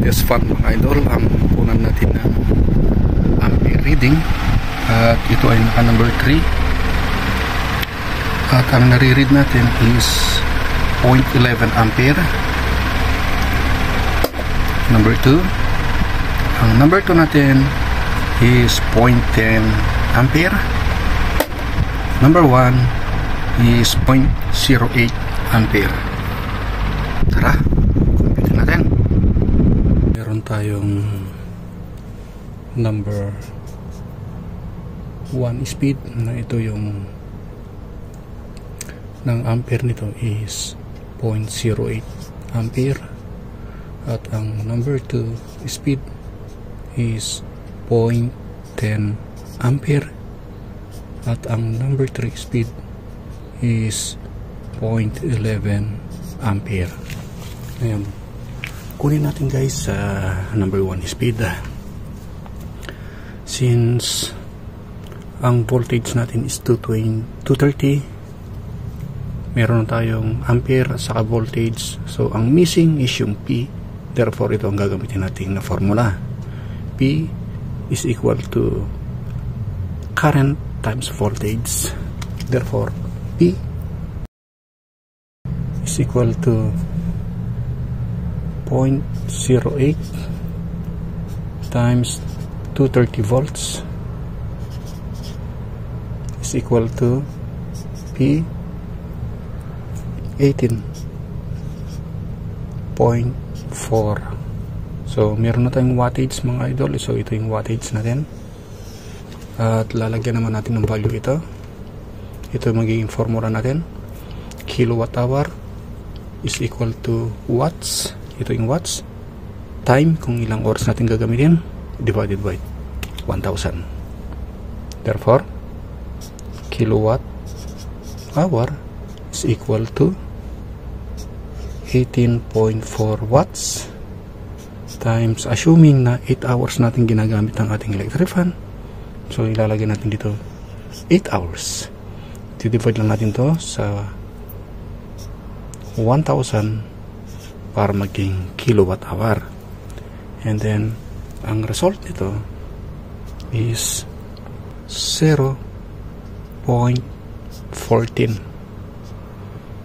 test fan mga idol ang kunan natin ng ampere reading, at ito ay naka number 3 at ang nare-read natin is 0.11 ampere. Number 2, ang number 2 natin is 0.10 ampere. Number 1 is 0.08 ampere. Tara, kumpitin natin. Meron tayong number 1 speed na ito, yung ng ampere nito is 0.08 ampere, at ang number 2 speed is 0.10 ampere, at ang number 3 speed is 0.11 ampere. Ngayon, kunin natin guys sa number 1 speed. Since ang voltage natin is 230, meron tayong ampere saka voltage, so ang missing is yung P. Therefore ito ang gagamitin natin na formula. P is equal to current times voltage. Therefore P is equal to 0.08 times 230 volts is equal to P 18.4. So meron na tayong wattage mga idol. So ito yung wattage natin, at lalagyan naman natin ng value ito. Ito yung magiging formula natin. Kilowatt hour is equal to watts. Ito yung watts. Time, kung ilang oras natin gagamitin, divided by 1000. Therefore kilowatt hour is equal to 18.4 watts times, assuming na 8 hours natin ginagamit ang ating electric fan, so ilalagay natin dito 8 hours. I-divide lang natin to sa 1000 para maging kilowatt hour, and then ang result nito is 0.14.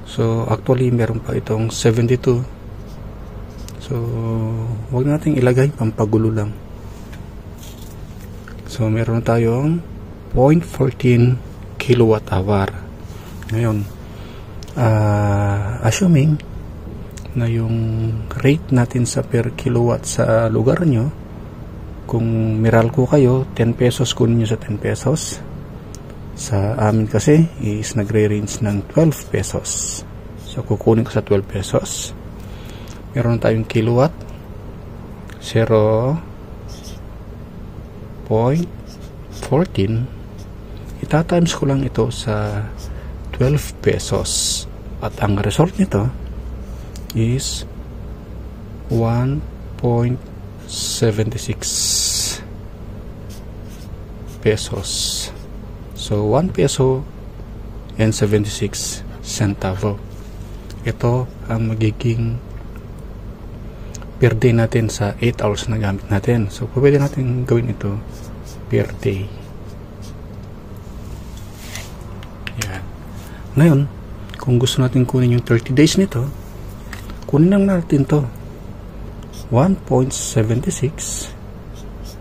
So actually meron pa itong 72, so wag nating ilagay, pampagulo lang. So meron tayong 0.14 kilowatt hour. Ngayon, assuming na yung rate natin sa per kilowatt sa lugar nyo, kung Meralco kayo, 10 pesos kunin nyo sa 10 pesos. Sa amin kasi is nagre-range ng 12 pesos. So kukunin ko sa 12 pesos. Meron tayong kilowatt, 0.14. Ita-times ko lang ito sa 12 pesos. At ang result nito is 1.76 pesos. So 1 peso and 76 centavo. Ito ang magiging per day natin sa 8 hours na gamit natin. So pwede natin gawin ito per day. Yan. Ngayon, kung gusto natin kunin yung 30 days nito, kunin lang natin to 1.76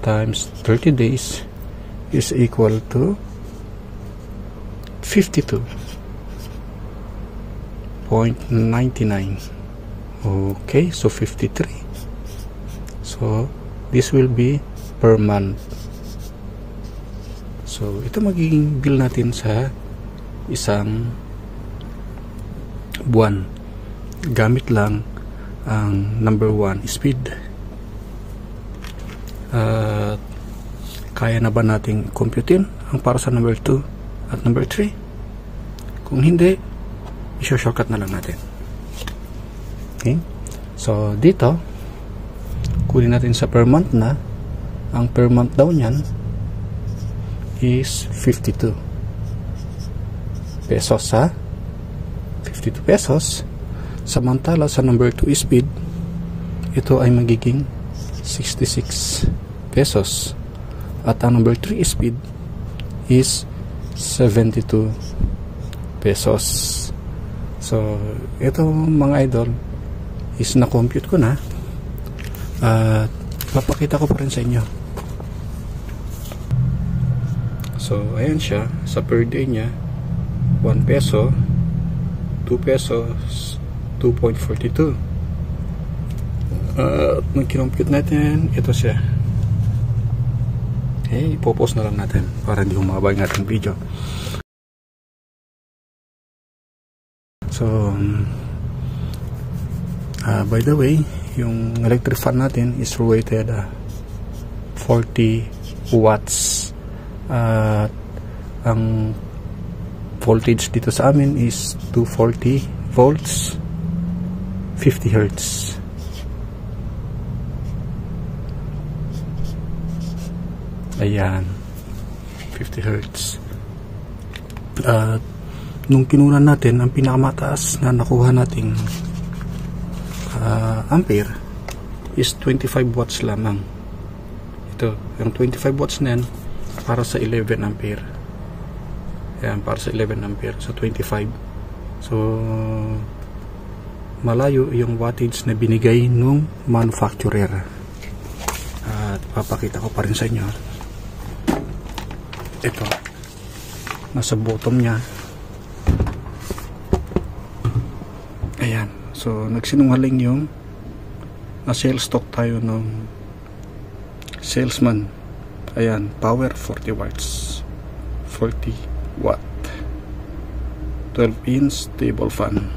times 30 days is equal to 52.99. Okay, so 53. So this will be per month. So ito magiging bill natin sa isang buwan, gamit lang ang number 1 speed. Kaya na ba nating computein ang para sa number 2 at number 3? Kung hindi, i-shortcut na lang natin. Okay? So dito, kunin natin sa per month na. Ang per month daw niyan is 52 pesos ha. 52 pesos. Samantala sa number 2 speed, ito ay magiging 66 pesos. At ang number 3 speed is 72 pesos. So ito mga idol is na-compute ko na at papakita ko pa rin sa inyo. So ayan siya, sa per day niya 1 peso, 2 pesos, 2.42. Nung kinompute natin, ito siya. Okay, ipopost na lang natin para hindi humaba yung ating video. So by the way, yung electric fan natin is rated 40 watts. Ang voltage dito sa amin is 240 volts, 50 hertz. Ayan, 50 hertz. Nung kinunan natin, ang pinakamataas na nakuha nating ampere is 25 watts lamang. Ito, yung 25 watts na yan para sa 11 ampere. Ayan, para sa 11 ampere. So 25. So malayo yung wattage na binigay nung manufacturer. At papakita ko pa rin sa inyo. Ito, nasa bottom nya. Ayan, so nagsinungaling yung na-sales stock tayo ng salesman. Ayan, power 40 watts, 40 watt, 12 inch table fan.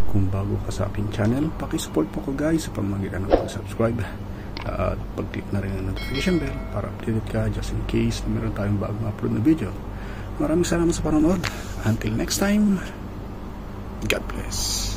Kung bago ka sa aking channel, pakisupport po ko guys sa pamamagitan ng pag-subscribe at pag-click na rin ang notification bell para updated ka just in case na meron tayong bagong upload na video. Maraming salamat sa panonood. Until next time, God bless.